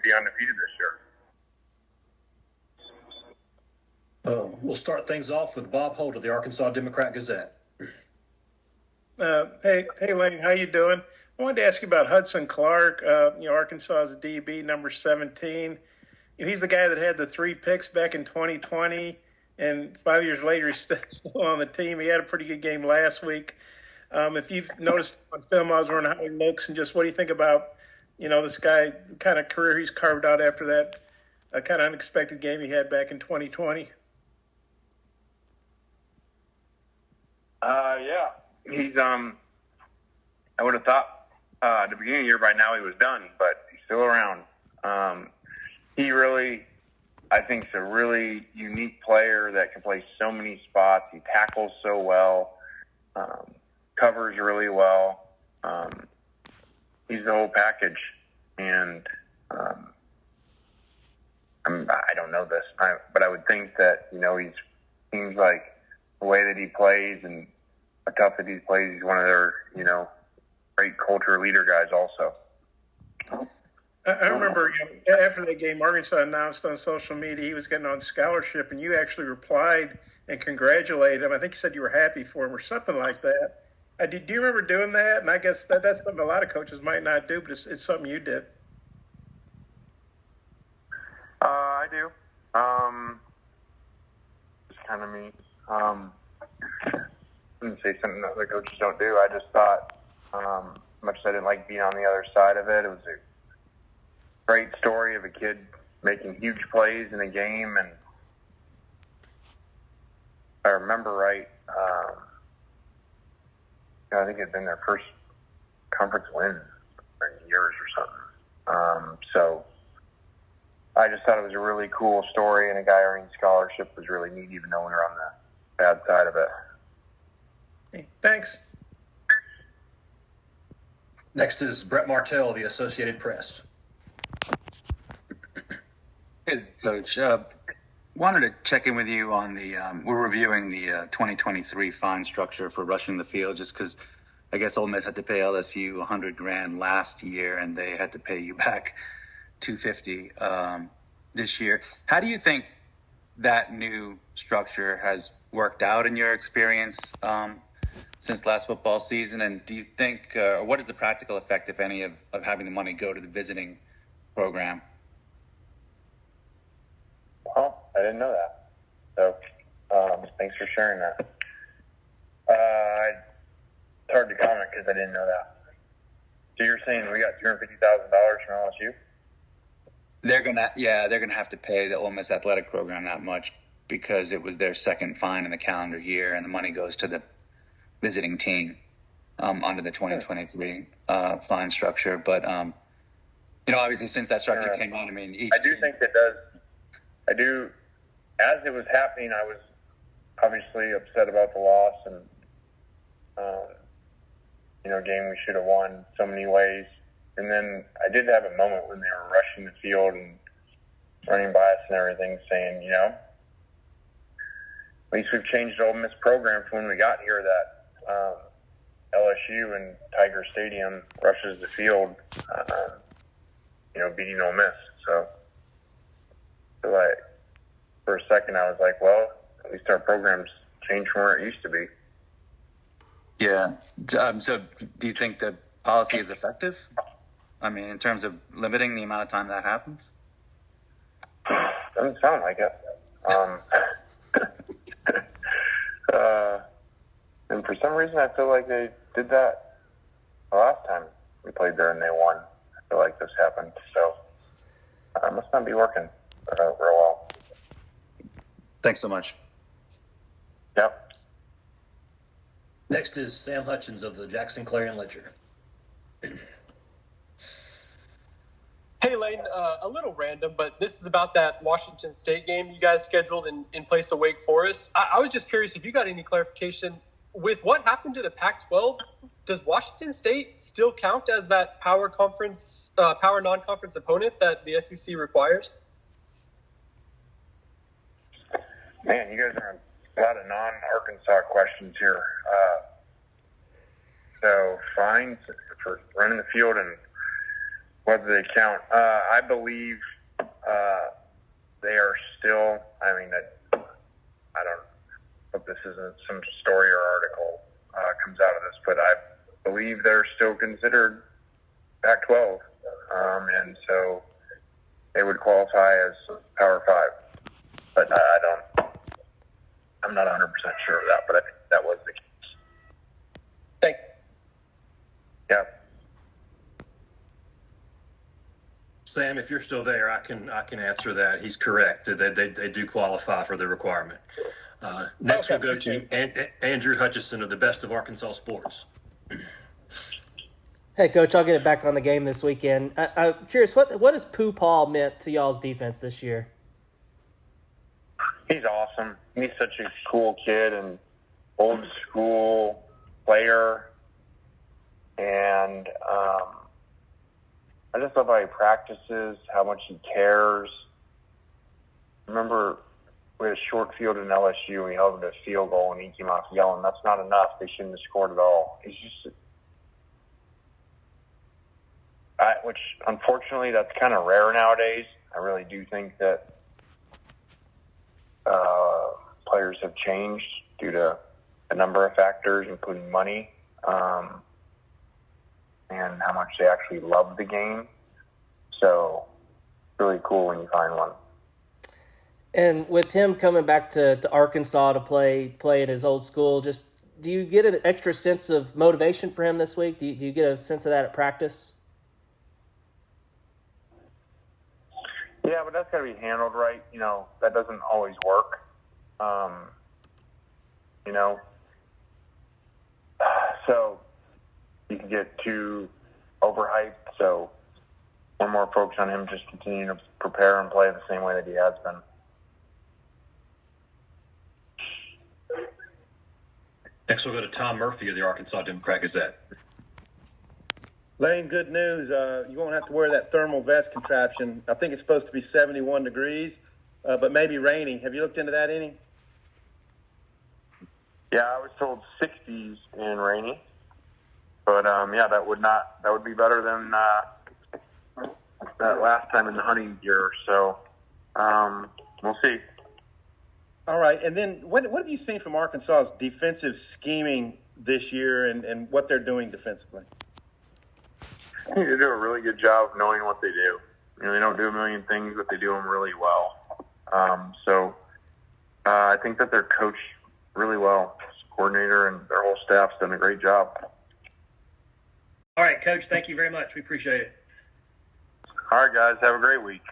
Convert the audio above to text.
be undefeated this year. We'll start things off with Bob Holt of the Arkansas Democrat-Gazette. Hey, Lane, how you doing? I wanted to ask you about Hudson Clark. Arkansas's DB, number 17. He's the guy that had the 3 picks back in 2020, and 5 years later, he's still on the team. He had a pretty good game last week. If you've noticed on film, I was wondering how he looks, and just what do you think about, this guy, the kind of career he's carved out after that kind of unexpected game he had back in 2020? Yeah. He's, I would have thought at the beginning of the year by now he was done, but he's still around. He really, I think, is a really unique player that can play so many spots. He tackles so well, covers really well. He's the whole package. And I don't know this, but I would think that, he seems like the way that he plays and how tough that he plays, he's one of their, great culture leader guys also. I remember after that game, Arkansas announced on social media he was getting on scholarship, and you actually replied and congratulated him. I think you said you were happy for him or something like that. Do you remember doing that? And I guess that's something a lot of coaches might not do, but it's something you did. I do. It's kind of me. I wouldn't say something that other coaches don't do. I just thought, much as I didn't like being on the other side of it, it was a great story of a kid making huge plays in a game. And if I remember right, I think it had been their first conference win in years or something. So I just thought it was a really cool story, and a guy earning scholarship was really neat, even though we were on the bad side of it. Okay, thanks. Next is Brett Martell of the Associated Press. Hey, Coach. Wanted to check in with you on the we're reviewing the 2023 fine structure for rushing the field, just because I guess Ole Miss had to pay LSU $100,000 last year, and they had to pay you back $250 this year. How do you think that new structure has worked out in your experience since last football season? And do you think, or what is the practical effect, if any, of having the money go to the visiting program? Well, I didn't know that. So thanks for sharing that. It's hard to comment because I didn't know that. So you're saying we got $250,000 from LSU? They're gonna have to pay the Ole Miss athletic program that much because it was their second fine in the calendar year, and the money goes to the visiting team under the 2023 fine structure. But obviously, since that structure came on, I mean, I do think it does. I do. As it was happening, I was obviously upset about the loss, and game we should have won so many ways. And then I did have a moment when they were rushing the field and running by us and everything, saying, at least we've changed the Ole Miss program from when we got here, that LSU and Tiger Stadium rushes the field, beating Ole Miss. So for a second I was like, well, at least our program's changed from where it used to be. Yeah. So do you think the policy is effective? I mean, in terms of limiting the amount of time that happens? Doesn't sound like it. And for some reason, I feel like they did that the last time we played there and they won. I feel like this happened. So it must not be working real well. Thanks so much. Yep. Next is Sam Hutchins of the Jackson Clarion Ledger. Hey, Lane, a little random, but this is about that Washington State game you guys scheduled in place of Wake Forest. I was just curious if you got any clarification. With what happened to the Pac-12, does Washington State still count as that power non-conference opponent that the SEC requires? Man, you guys are a lot of non-Arkansas questions here. So fines for running the field and What do they count? I believe they are still. I mean, I don't hope this isn't some story or article comes out of this, but I believe they're still considered Pac-12, and so they would qualify as Power 5. But I'm not 100% sure of that, but I think that was the case. Thank you. Yeah. Sam, if you're still there, I can answer that. He's correct. They do qualify for the requirement. Next, Okay. we'll go to Andrew Hutchison of the Best of Arkansas Sports. Hey, Coach, I'll get it back on the game this weekend. I'm curious, what has Pooh Paul meant to y'all's defense this year? He's awesome. He's such a cool kid and old school player. And I just love how he practices, how much he cares. Remember, we had a short field in LSU, and we held him to a field goal, and he came out yelling, "That's not enough. They shouldn't have scored at all." He's just, which unfortunately that's kind of rare nowadays. I really do think that players have changed due to a number of factors, including money. And how much they actually love the game. So, really cool when you find one. And with him coming back to Arkansas to play at his old school, just do you get an extra sense of motivation for him this week? Do you get a sense of that at practice? Yeah, but that's got to be handled right. You know, that doesn't always work. You know, so you can get too overhyped. So we're more focused on him just continuing to prepare and play the same way that he has been. Next, we'll go to Tom Murphy of the Arkansas Democrat-Gazette. Lane, good news. You won't have to wear that thermal vest contraption. I think it's supposed to be 71 degrees, but maybe rainy. Have you looked into that any? Yeah, I was told 60s and rainy. But, yeah, that would be better than that last time in the hunting gear. So, we'll see. All right. And then what have you seen from Arkansas's defensive scheming this year and what they're doing defensively? I think they do a really good job of knowing what they do. You know, they don't do a million things, but they do them really well. So I think that they're coached really well. The coordinator and their whole staff's done a great job. All right, Coach, thank you very much. We appreciate it. All right, guys. Have a great week.